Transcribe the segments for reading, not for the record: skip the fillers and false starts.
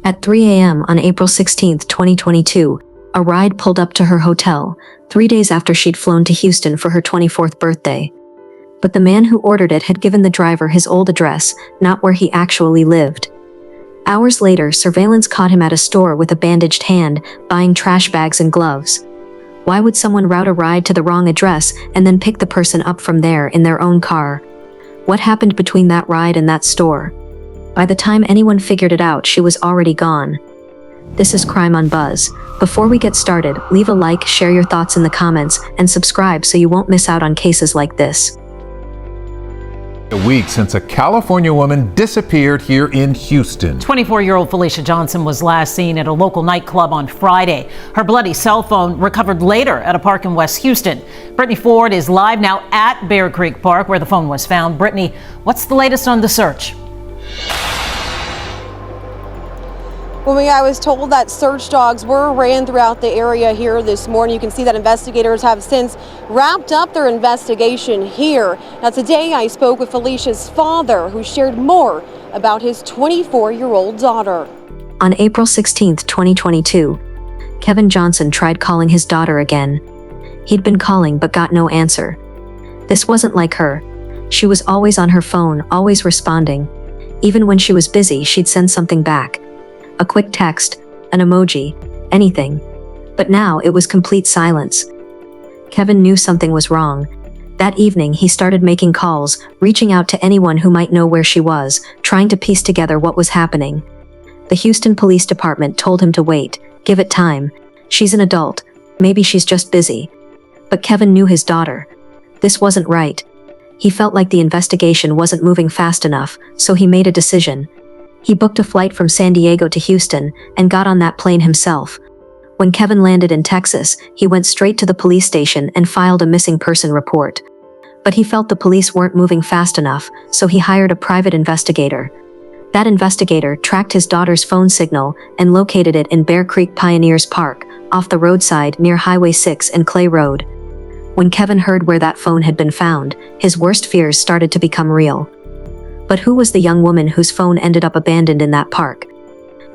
At 3 a.m. on April 16, 2022, a ride pulled up to her hotel, 3 days after she'd flown to Houston for her 24th birthday. But the man who ordered it had given the driver his old address, not where he actually lived. Hours later, surveillance caught him at a store with a bandaged hand, buying trash bags and gloves. Why would someone route a ride to the wrong address and then pick the person up from there in their own car? What happened between that ride and that store? By the time anyone figured it out, she was already gone. This is Crime on Buzz. Before we get started, leave a like, share your thoughts in the comments, and subscribe so you won't miss out on cases like this. A week since a California woman disappeared here in Houston. 24-year-old Felicia Johnson was last seen at a local nightclub on Friday. Her bloody cell phone recovered later at a park in West Houston. Brittany Ford is live now at Bear Creek Park where the phone was found. Brittany, what's the latest on the search? Well, I was told that search dogs were ran throughout the area here this morning. You can see that investigators have since wrapped up their investigation here. Now, today I spoke with Felicia's father, who shared more about his 24-year-old daughter. On April 16, 2022, Kevin Johnson tried calling his daughter again. He'd been calling but got no answer. This wasn't like her. She was always on her phone, always responding. Even when she was busy, she'd send something back. A quick text, an emoji, anything. But now it was complete silence. Kevin knew something was wrong. That evening, he started making calls, reaching out to anyone who might know where she was, trying to piece together what was happening. The Houston Police Department told him to wait, give it time. She's an adult. Maybe she's just busy. But Kevin knew his daughter. This wasn't right. He felt like the investigation wasn't moving fast enough, so he made a decision. He booked a flight from San Diego to Houston and got on that plane himself. When Kevin landed in Texas, he went straight to the police station and filed a missing person report. But he felt the police weren't moving fast enough, so he hired a private investigator. That investigator tracked his daughter's phone signal and located it in Bear Creek Pioneers Park, off the roadside near Highway 6 and Clay Road. When Kevin heard where that phone had been found, his worst fears started to become real. But who was the young woman whose phone ended up abandoned in that park?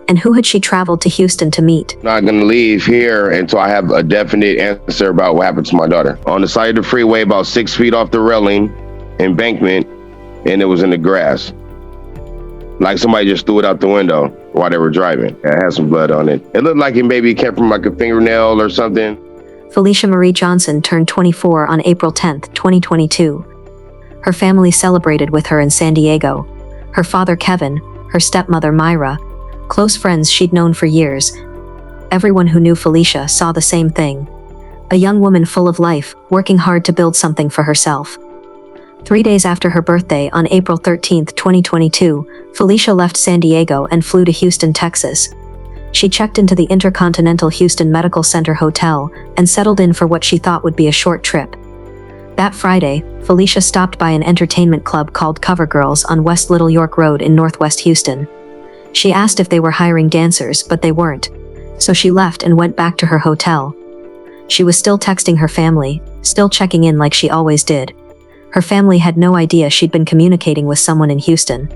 And who had she traveled to Houston to meet? I'm not going to leave here until I have a definite answer about what happened to my daughter. On the side of the freeway, about 6 feet off the railing, embankment, and it was in the grass. Like somebody just threw it out the window while they were driving. It had some blood on it. It looked like it maybe came from like a fingernail or something. Felicia Marie Johnson turned 24 on April 10, 2022. Her family celebrated with her in San Diego. Her father, Kevin, her stepmother, Myra, close friends she'd known for years. Everyone who knew Felicia saw the same thing. A young woman full of life, working hard to build something for herself. 3 days after her birthday on April 13, 2022, Felicia left San Diego and flew to Houston, Texas. She checked into the Intercontinental Houston Medical Center Hotel and settled in for what she thought would be a short trip. That Friday, Felicia stopped by an entertainment club called Cover Girls on West Little York Road in Northwest Houston. She asked if they were hiring dancers, but they weren't. So she left and went back to her hotel. She was still texting her family, still checking in like she always did. Her family had no idea she'd been communicating with someone in Houston.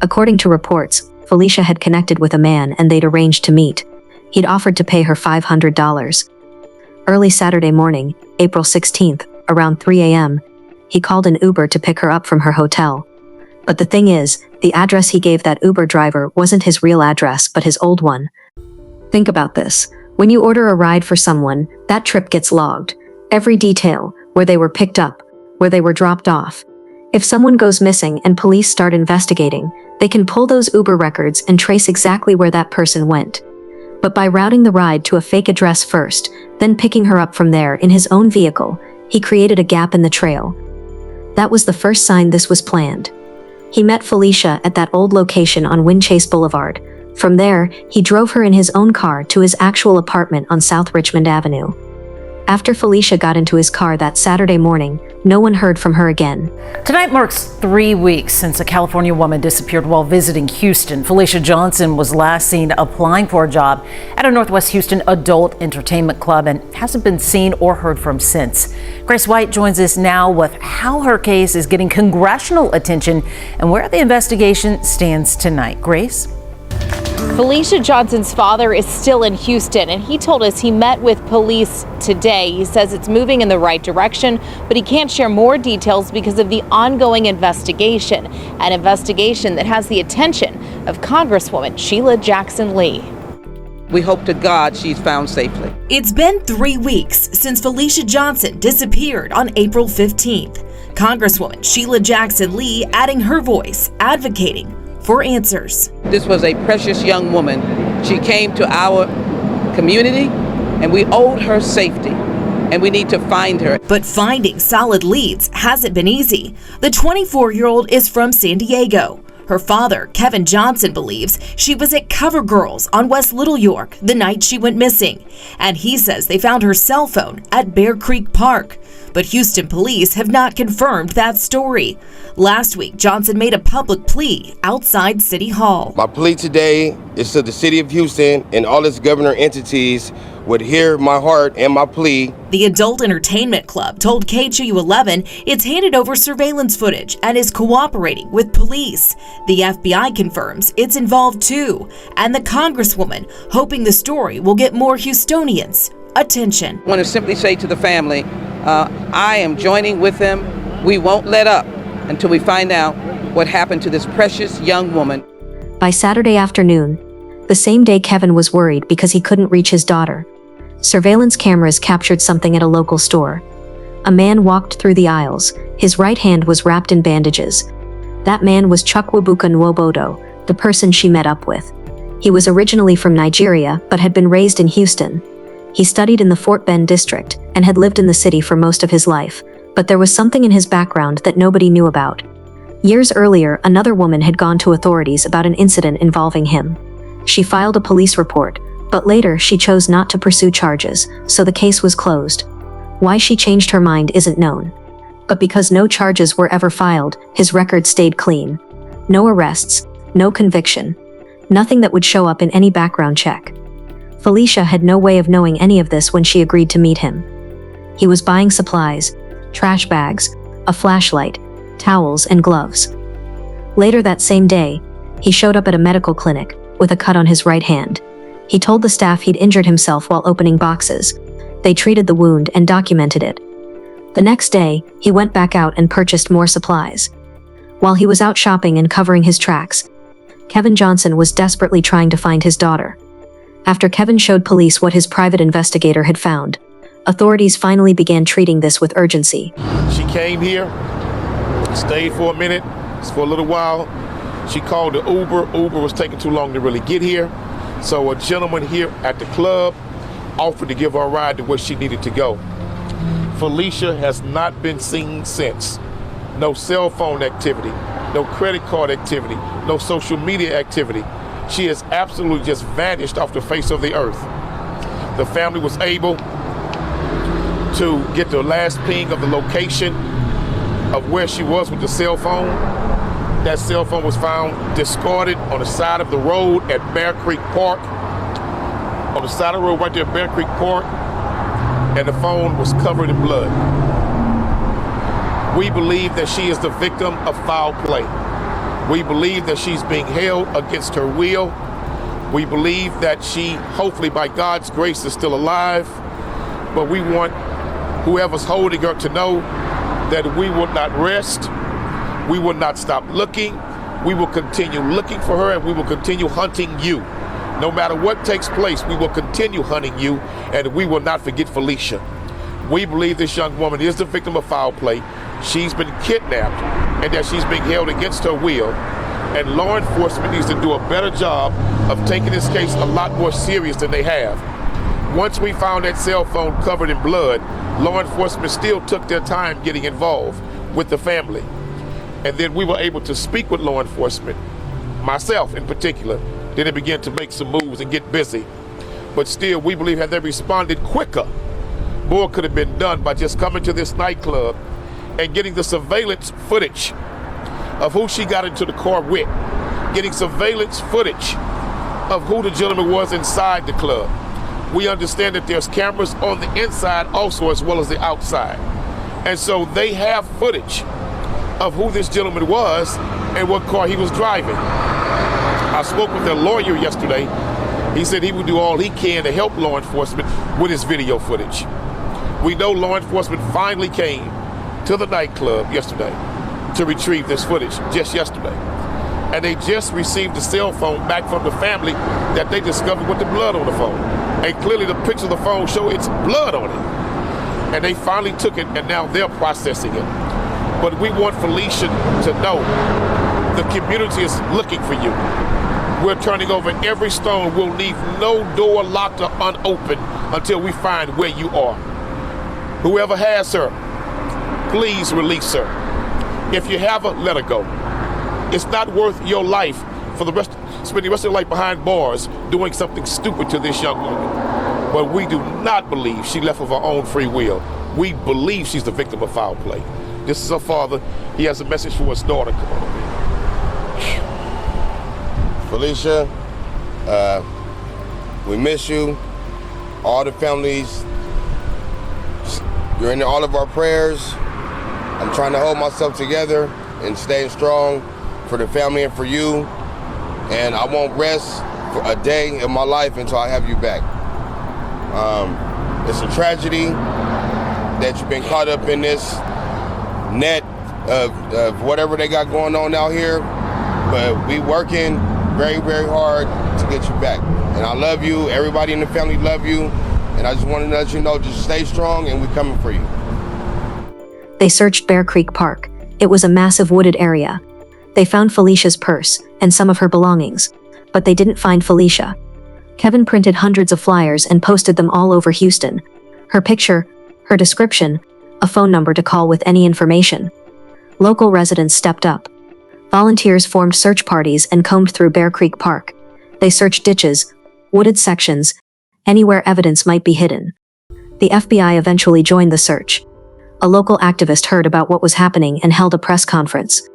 According to reports, Felicia had connected with a man and they'd arranged to meet. He'd offered to pay her $500. Early Saturday morning, April 16th, around 3 a.m., he called an Uber to pick her up from her hotel. But the thing is, the address he gave that Uber driver wasn't his real address but his old one. Think about this. When you order a ride for someone, that trip gets logged. Every detail, where they were picked up, where they were dropped off. If someone goes missing and police start investigating, they can pull those Uber records and trace exactly where that person went. But by routing the ride to a fake address first, then picking her up from there in his own vehicle, he created a gap in the trail. That was the first sign this was planned. He met Felicia at that old location on Windchase Boulevard. From there, he drove her in his own car to his actual apartment on South Richmond Avenue. After Felicia got into his car that Saturday morning, no one heard from her again. Tonight marks 3 weeks since a California woman disappeared while visiting Houston. Felicia Johnson was last seen applying for a job at a Northwest Houston adult entertainment club and hasn't been seen or heard from since. Grace White joins us now with how her case is getting congressional attention and where the investigation stands tonight. Grace? Felicia Johnson's father is still in Houston, and he told us he met with police today. He says it's moving in the right direction, but he can't share more details because of the ongoing investigation, an investigation that has the attention of Congresswoman Sheila Jackson Lee. We hope to God she's found safely. It's been 3 weeks since Felicia Johnson disappeared on April 15th. Congresswoman Sheila Jackson Lee adding her voice, advocating for answers. This was a precious young woman. She came to our community and we owed her safety, and we need to find her. But finding solid leads hasn't been easy. The 24-year-old is from San Diego. Her father, Kevin Johnson, believes she was at Cover Girls on West Little York the night she went missing. And he says they found her cell phone at Bear Creek Park. But Houston police have not confirmed that story. Last week, Johnson made a public plea outside City Hall. My plea today is to the city of Houston and all its governor entities would hear my heart and my plea. The Adult Entertainment Club told KHOU11 it's handed over surveillance footage and is cooperating with police. The FBI confirms it's involved too, and the Congresswoman hoping the story will get more Houstonians' attention. I want to simply say to the family, I am joining with them. We won't let up until we find out what happened to this precious young woman. By Saturday afternoon, the same day Kevin was worried because he couldn't reach his daughter, surveillance cameras captured something at a local store. A man walked through the aisles. His right hand was wrapped in bandages. That man was Chukwuebuka Nwobodo, the person she met up with. He was originally from Nigeria but had been raised in Houston. He studied in the Fort Bend district and had lived in the city for most of his life, but there was something in his background that nobody knew about. Years earlier, another woman had gone to authorities about an incident involving him. She filed a police report, but later she chose not to pursue charges, so the case was closed. Why she changed her mind isn't known. But because no charges were ever filed, his record stayed clean. No arrests, no conviction, nothing that would show up in any background check. Felicia had no way of knowing any of this when she agreed to meet him. He was buying supplies, trash bags, a flashlight, towels, and gloves. Later that same day, he showed up at a medical clinic with a cut on his right hand. He told the staff he'd injured himself while opening boxes. They treated the wound and documented it. The next day, he went back out and purchased more supplies. While he was out shopping and covering his tracks, Kevin Johnson was desperately trying to find his daughter. After Kevin showed police what his private investigator had found, authorities finally began treating this with urgency. She came here, stayed for a minute, for a little while. She called the Uber. Uber was taking too long to really get here. So a gentleman here at the club offered to give her a ride to where she needed to go. Felicia has not been seen since. No cell phone activity, no credit card activity, no social media activity. She has absolutely just vanished off the face of the earth. The family was able to get the last ping of the location of where she was with the cell phone. That cell phone was found discarded on the side of the road at Bear Creek Park. On the side of the road right there at Bear Creek Park, and the phone was covered in blood. We believe that she is the victim of foul play. We believe that she's being held against her will. We believe that she, hopefully by God's grace, is still alive. But we want whoever's holding her to know that we will not rest. We will not stop looking. We will continue looking for her, and we will continue hunting you. No matter what takes place, we will continue hunting you, and we will not forget Felicia. We believe this young woman is the victim of foul play. She's been kidnapped, and that she's being held against her will. And law enforcement needs to do a better job of taking this case a lot more serious than they have. Once we found that cell phone covered in blood, law enforcement still took their time getting involved with the family. And then we were able to speak with law enforcement, myself in particular. Then they began to make some moves and get busy. But still, we believe had they responded quicker, more could have been done by just coming to this nightclub and getting the surveillance footage of who she got into the car with, getting surveillance footage of who the gentleman was inside the club. We understand that there's cameras on the inside also as well as the outside. And so they have footage of who this gentleman was and what car he was driving. I spoke with their lawyer yesterday. He said he would do all he can to help law enforcement with his video footage. We know law enforcement finally came to the nightclub yesterday to retrieve this footage, just yesterday. And they just received the cell phone back from the family that they discovered with the blood on the phone. And clearly the picture of the phone show it's blood on it. And they finally took it, and now they're processing it. But we want Felicia to know the community is looking for you. We're turning over every stone. We'll leave no door locked or unopened until we find where you are. Whoever has her, please release her. If you have her, let her go. It's not worth your life for spending the rest of your life behind bars doing something stupid to this young woman. But we do not believe she left of her own free will. We believe she's the victim of foul play. This is her father. He has a message for his daughter. Come on. Felicia, we miss you. All the families, you're in all of our prayers. I'm trying to hold myself together and stay strong for the family and for you. And I won't rest for a day in my life until I have you back. It's a tragedy that you've been caught up in this net of whatever they got going on out here. But we working very, very hard to get you back. And I love you. Everybody in the family love you. And I just wanted to let you know, just stay strong and we're coming for you. They searched Bear Creek Park. It was a massive wooded area. They found Felicia's purse and some of her belongings, but they didn't find Felicia. Kevin printed hundreds of flyers and posted them all over Houston. Her picture, her description, a phone number to call with any information. Local residents stepped up. Volunteers formed search parties and combed through Bear Creek Park. They searched ditches, wooded sections, anywhere evidence might be hidden. The FBI eventually joined the search. A local activist heard about what was happening and held a press conference.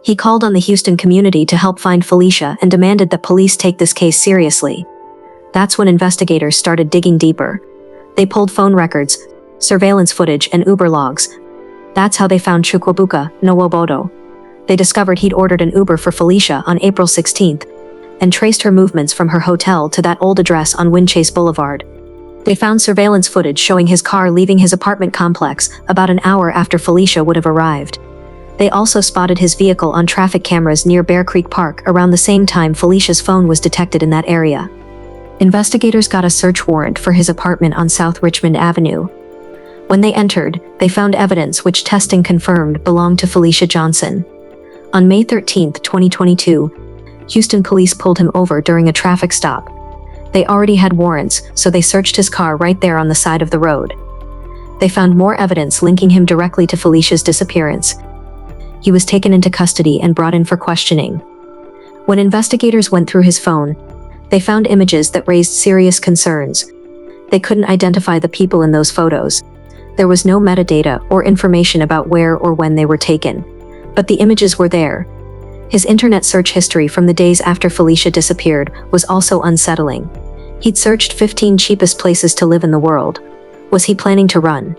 He called on the Houston community to help find Felicia and demanded that police take this case seriously. That's when investigators started digging deeper. They pulled phone records, surveillance footage, and Uber logs. That's how they found Chukwuebuka Nwobodo. They discovered he'd ordered an Uber for Felicia on April 16th and traced her movements from her hotel to that old address on Windchase Boulevard. They found surveillance footage showing his car leaving his apartment complex about an hour after Felicia would have arrived. They also spotted his vehicle on traffic cameras near Bear Creek Park around the same time Felicia's phone was detected in that area. Investigators got a search warrant for his apartment on South Richmond Avenue. When they entered, they found evidence which testing confirmed belonged to Felicia Johnson. On May 13, 2022, Houston police pulled him over during a traffic stop. They already had warrants, so they searched his car right there on the side of the road. They found more evidence linking him directly to Felicia's disappearance. He was taken into custody and brought in for questioning. When investigators went through his phone, they found images that raised serious concerns. They couldn't identify the people in those photos. There was no metadata or information about where or when they were taken. But the images were there. His internet search history from the days after Felicia disappeared was also unsettling. He'd searched 15 cheapest places to live in the world. Was he planning to run?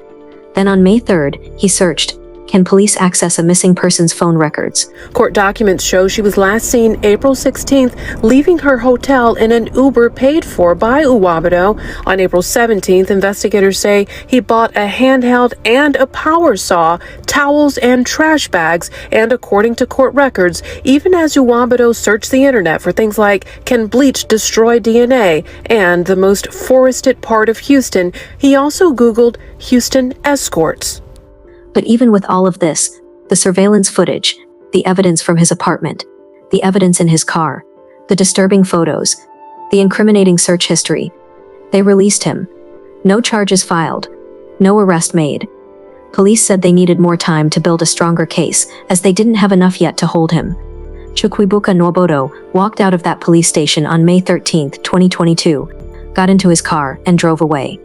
Then on May 3rd, he searched, can police access a missing person's phone records? Court documents show she was last seen April 16th leaving her hotel in an Uber paid for by Nwobodo. On April 17th, investigators say he bought a handheld and a power saw, towels and trash bags, and according to court records, even as Nwobodo searched the internet for things like, can bleach destroy DNA, and the most forested part of Houston, he also Googled Houston escorts. But even with all of this, the surveillance footage, the evidence from his apartment, the evidence in his car, the disturbing photos, the incriminating search history, they released him. No charges filed, no arrest made. Police said they needed more time to build a stronger case, as they didn't have enough yet to hold him. Chukwuebuka Nwobodo walked out of that police station on May 13, 2022, got into his car, and drove away.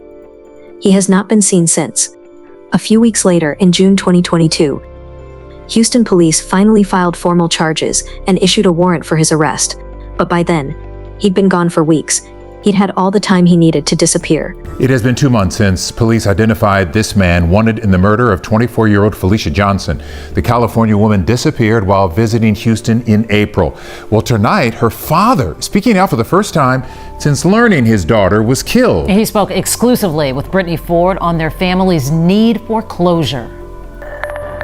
He has not been seen since. A few weeks later, in June 2022, Houston police finally filed formal charges and issued a warrant for his arrest. But by then, he'd been gone for weeks. He'd had all the time he needed to disappear. It has been 2 months since police identified this man wanted in the murder of 24-year-old Felicia Johnson. The California woman disappeared while visiting Houston in April. Well, tonight, her father speaking out for the first time since learning his daughter was killed. He spoke exclusively with Brittany Ford on their family's need for closure.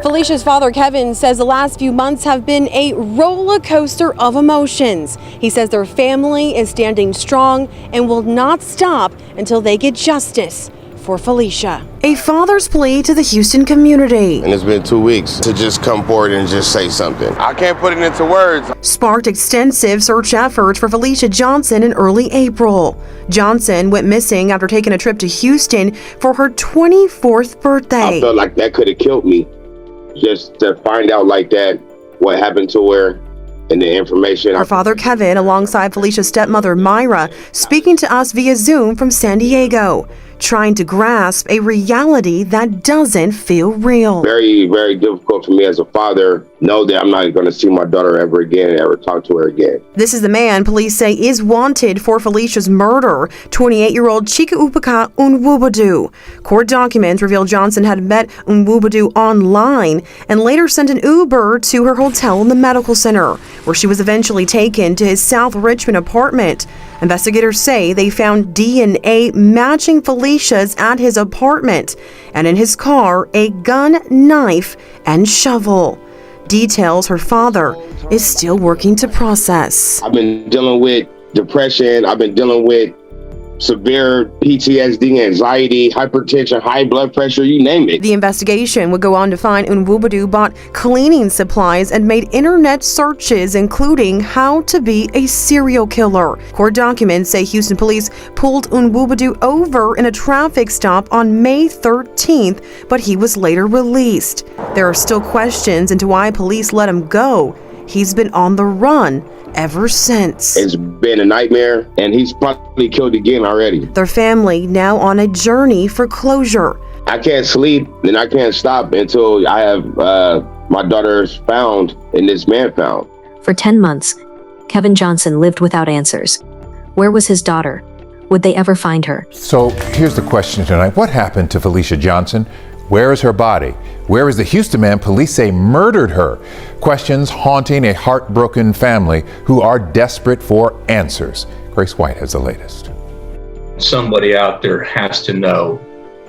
Felicia's father, Kevin, says the last few months have been a roller coaster of emotions. He says their family is standing strong and will not stop until they get justice for Felicia. A father's plea to the Houston community. And it's been 2 weeks to just come forward and just say something. I can't put it into words. Sparked extensive search efforts for Felicia Johnson in early April. Johnson went missing after taking a trip to Houston for her 24th birthday. I felt like that could have killed me. Just to find out like that, what happened to her and the information. Her father, Kevin, alongside Felicia's stepmother, Myra, speaking to us via Zoom from San Diego, trying to grasp a reality that doesn't feel real. Very, very difficult for me as a father, know that I'm not going to see my daughter ever again, ever talk to her again. This is the man police say is wanted for Felicia's murder, 28-year-old Chika Upaka Unwubadu. Court documents reveal Johnson had met Unwubadu online and later sent an Uber to her hotel in the medical center, where she was eventually taken to his South Richmond apartment. Investigators say they found DNA matching Felicia's at his apartment, and in his car, a gun, knife, and shovel. Details her father is still working to process. I've been dealing with depression. I've been dealing with severe PTSD, anxiety, hypertension, high blood pressure, you name it. The investigation would go on to find Unwubadu bought cleaning supplies and made internet searches, including how to be a serial killer. Court documents say Houston police pulled Unwubadu over in a traffic stop on May 13th, but he was later released. There are still questions into why police let him go. He's been on the run ever since. It's been a nightmare, and he's probably killed again already. Their family now on a journey for closure. I can't sleep and I can't stop until I have my daughter's found and this man found. For 10 months, Kevin Johnson lived without answers. Where was his daughter? Would they ever find her? So here's the question tonight. What happened to Felicia Johnson? Where is her body? Where is the Houston man police say murdered her? Questions haunting a heartbroken family who are desperate for answers. Grace White has the latest. Somebody out there has to know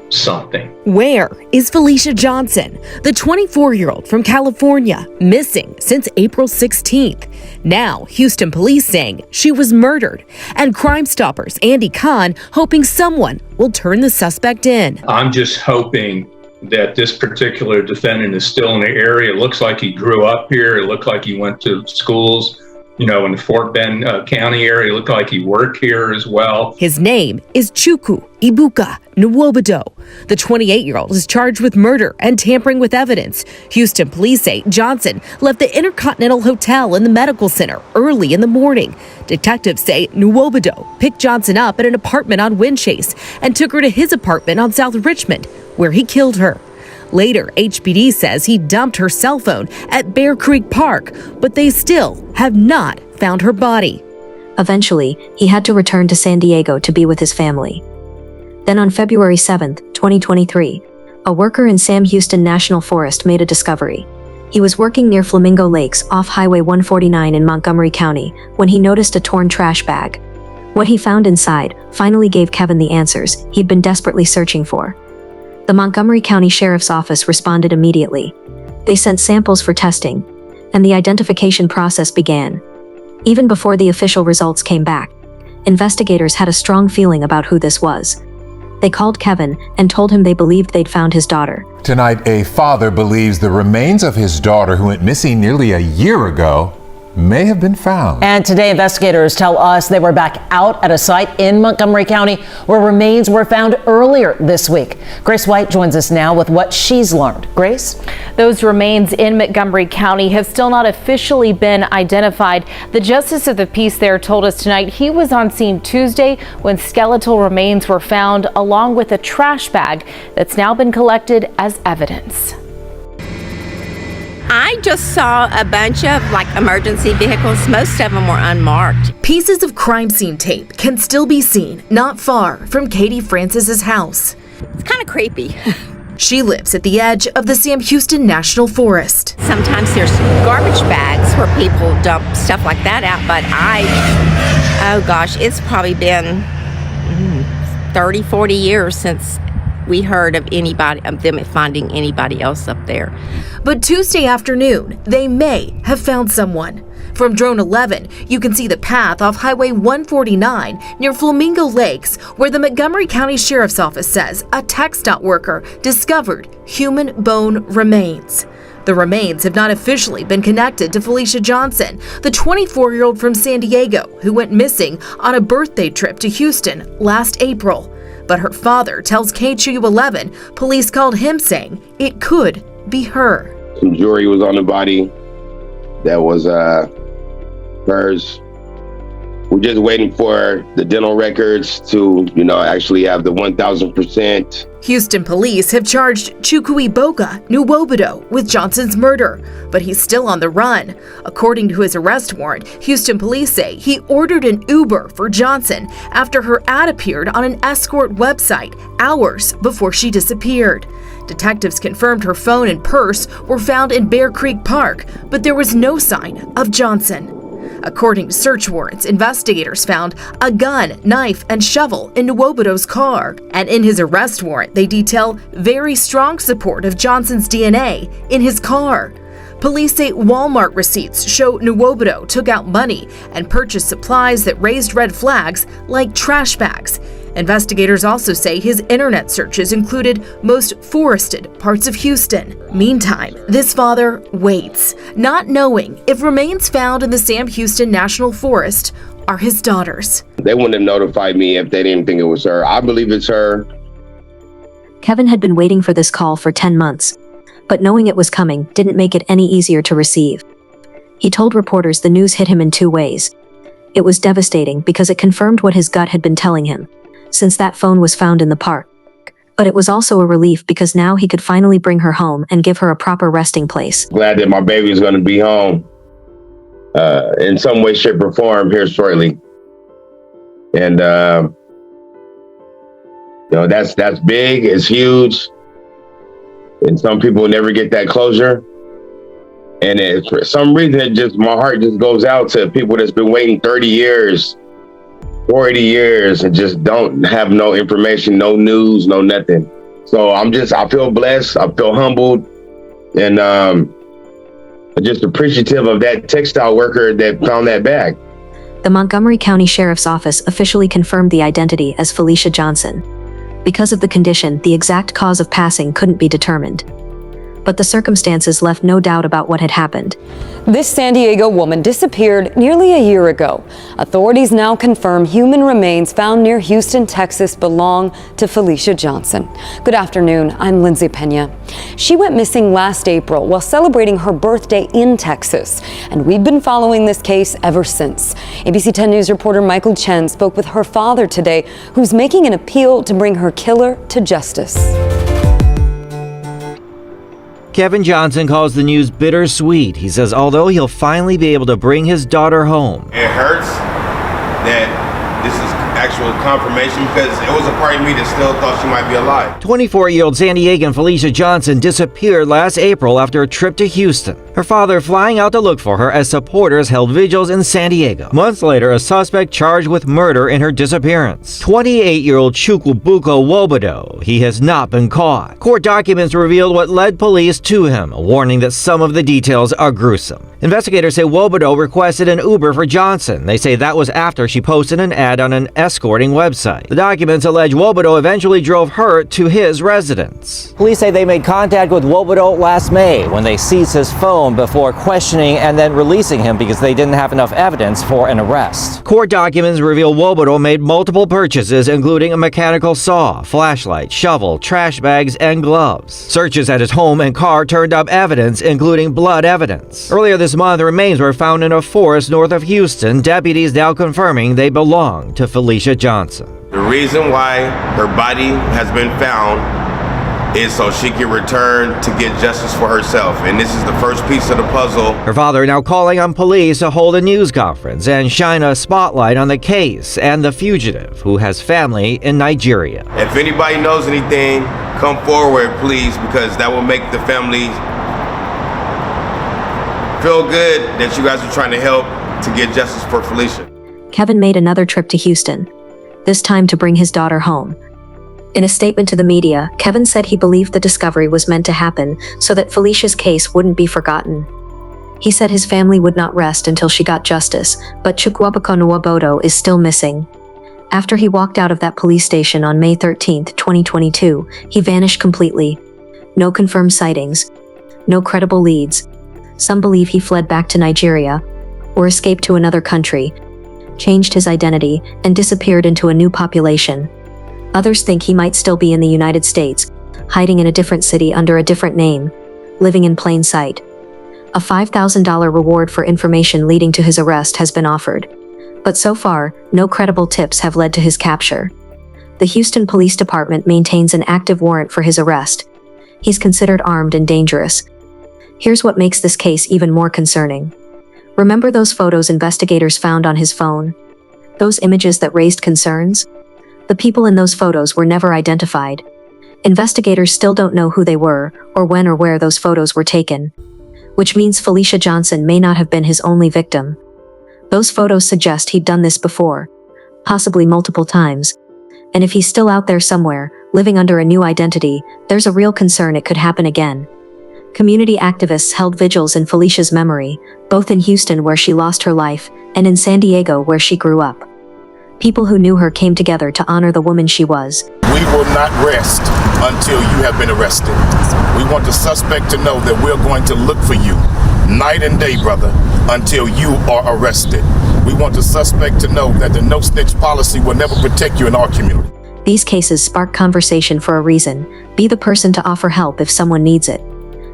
something. Where is Felicia Johnson, the 24-year-old from California, missing since April 16th? Now, Houston police saying she was murdered, and Crime Stoppers Andy Kahn hoping someone will turn the suspect in. I'm just hoping that this particular defendant is still in the area. It looks like he grew up here. It looked like he went to schools, in the Fort Bend County area. It looked like he worked here as well. His name is Chukwu Ibuka Nwobado. The 28-year-old is charged with murder and tampering with evidence. Houston police say Johnson left the Intercontinental Hotel in the medical center early in the morning. Detectives say Nwobado picked Johnson up at an apartment on Windchase and took her to his apartment on South Richmond, where he killed her. Later, HPD says he dumped her cell phone at Bear Creek Park, but they still have not found her body. Eventually, he had to return to San Diego to be with his family. Then on February 7, 2023, a worker in Sam Houston National Forest made a discovery. He was working near Flamingo Lakes off Highway 149 in Montgomery County when he noticed a torn trash bag. What he found inside finally gave Kevin the answers he'd been desperately searching for. The Montgomery County Sheriff's Office responded immediately. They sent samples for testing, and the identification process began. Even before the official results came back, investigators had a strong feeling about who this was. They called Kevin and told him they believed they'd found his daughter. Tonight, a father believes the remains of his daughter, who went missing nearly a year ago, may have been found. And today, investigators tell us they were back out at a site in Montgomery County where remains were found earlier this week. Grace White joins us now with what she's learned. Grace? Those remains in Montgomery County have still not officially been identified. The justice of the peace there told us tonight he was on scene Tuesday when skeletal remains were found, along with a trash bag that's now been collected as evidence. I just saw a bunch of emergency vehicles. Most of them were unmarked. Pieces of crime scene tape can still be seen not far from Katie Francis's house. It's kind of creepy. She lives at the edge of the Sam Houston National Forest. Sometimes there's garbage bags where people dump stuff like that out, but it's probably been 30, 40 years since we heard of them finding anybody else up there. But Tuesday afternoon, they may have found someone. From Drone 11, you can see the path off Highway 149 near Flamingo Lakes, where the Montgomery County Sheriff's Office says a TxDOT worker discovered human bone remains. The remains have not officially been connected to Felicia Johnson, the 24-year-old from San Diego who went missing on a birthday trip to Houston last April. But her father tells KHOU11 police called him saying it could be her. Some jewelry was on the body that was hers. We're just waiting for the dental records to, actually have the 1,000%. Houston police have charged Chukwuebuka Nwobodo with Johnson's murder, but he's still on the run. According to his arrest warrant, Houston police say he ordered an Uber for Johnson after her ad appeared on an escort website hours before she disappeared. Detectives confirmed her phone and purse were found in Bear Creek Park, but there was no sign of Johnson. According to search warrants, investigators found a gun, knife, and shovel in Nwobodo's car. And in his arrest warrant, they detail very strong support of Johnson's DNA in his car. Police say Walmart receipts show Nwobodo took out money and purchased supplies that raised red flags like trash bags. Investigators also say his internet searches included most forested parts of Houston. Meantime, this father waits, not knowing if remains found in the Sam Houston National Forest are his daughter's. They wouldn't have notified me if they didn't think it was her. I believe it's her. Kevin had been waiting for this call for 10 months, but knowing it was coming didn't make it any easier to receive. He told reporters the news hit him in two ways. It was devastating because it confirmed what his gut had been telling him, since that phone was found in the park. But it was also a relief because now he could finally bring her home and give her a proper resting place. Glad that my baby is going to be home in some way, shape, or form here shortly. And, that's big, it's huge. And some people never get that closure. And for some reason, my heart just goes out to people that's been waiting 30 years, 40 years, and just don't have no information, no news, no nothing. So I feel blessed, I feel humbled, and just appreciative of that textile worker that found that bag. The Montgomery County Sheriff's Office officially confirmed the identity as Felicia Johnson. Because of the condition, the exact cause of passing couldn't be determined. But the circumstances left no doubt about what had happened. This San Diego woman disappeared nearly a year ago. Authorities now confirm human remains found near Houston, Texas belong to Felicia Johnson. Good afternoon, I'm Lindsay Pena. She went missing last April while celebrating her birthday in Texas, and we've been following this case ever since. ABC 10 News reporter Michael Chen spoke with her father today, who's making an appeal to bring her killer to justice. Kevin Johnson calls the news bittersweet. He says although he'll finally be able to bring his daughter home, it hurts that this is actual confirmation because it was a part of me that still thought she might be alive. 24-year-old San Diegan Felicia Johnson disappeared last April after a trip to Houston. Her father flying out to look for her as supporters held vigils in San Diego. Months later, a suspect charged with murder in her disappearance. 28-year-old Chukwuebuka Nwobodo. He has not been caught. Court documents revealed what led police to him, a warning that some of the details are gruesome. Investigators say Nwobodo requested an Uber for Johnson. They say that was after she posted an ad on an escorting website. The documents allege Nwobodo eventually drove her to his residence. Police say they made contact with Nwobodo last May when they seized his phone before questioning and then releasing him because they didn't have enough evidence for an arrest. Court documents reveal Nwobodo made multiple purchases, including a mechanical saw, flashlight, shovel, trash bags, and gloves. Searches at his home and car turned up evidence, including blood evidence. Earlier this month, remains were found in a forest north of Houston, deputies now confirming they belong to Felicia Johnson. The reason why her body has been found is so she can return to get justice for herself. And this is the first piece of the puzzle. Her father now calling on police to hold a news conference and shine a spotlight on the case and the fugitive who has family in Nigeria. If anybody knows anything, come forward, please, because that will make the family feel good that you guys are trying to help to get justice for Felicia. Kevin made another trip to Houston, this time to bring his daughter home. In a statement to the media, Kevin said he believed the discovery was meant to happen so that Felicia's case wouldn't be forgotten. He said his family would not rest until she got justice, but Chukwuebuka Nwabodo is still missing. After he walked out of that police station on May 13, 2022, he vanished completely. No confirmed sightings, no credible leads. Some believe he fled back to Nigeria or escaped to another country, changed his identity, and disappeared into a new population. Others think he might still be in the United States, hiding in a different city under a different name, living in plain sight. A $5,000 reward for information leading to his arrest has been offered. But so far, no credible tips have led to his capture. The Houston Police Department maintains an active warrant for his arrest. He's considered armed and dangerous. Here's what makes this case even more concerning. Remember those photos investigators found on his phone? Those images that raised concerns? The people in those photos were never identified. Investigators still don't know who they were, or when or where those photos were taken. Which means Felicia Johnson may not have been his only victim. Those photos suggest he'd done this before, possibly multiple times. And if he's still out there somewhere, living under a new identity, there's a real concern it could happen again. Community activists held vigils in Felicia's memory, both in Houston where she lost her life, and in San Diego where she grew up. People who knew her came together to honor the woman she was. We will not rest until you have been arrested. We want the suspect to know that we're going to look for you night and day, brother, until you are arrested. We want the suspect to know that the no snitch policy will never protect you in our community. These cases spark conversation for a reason. Be the person to offer help if someone needs it.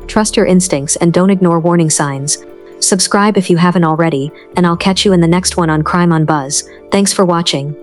Trust your instincts and don't ignore warning signs. Subscribe if you haven't already, and I'll catch you in the next one on Crime on Buzz. Thanks for watching.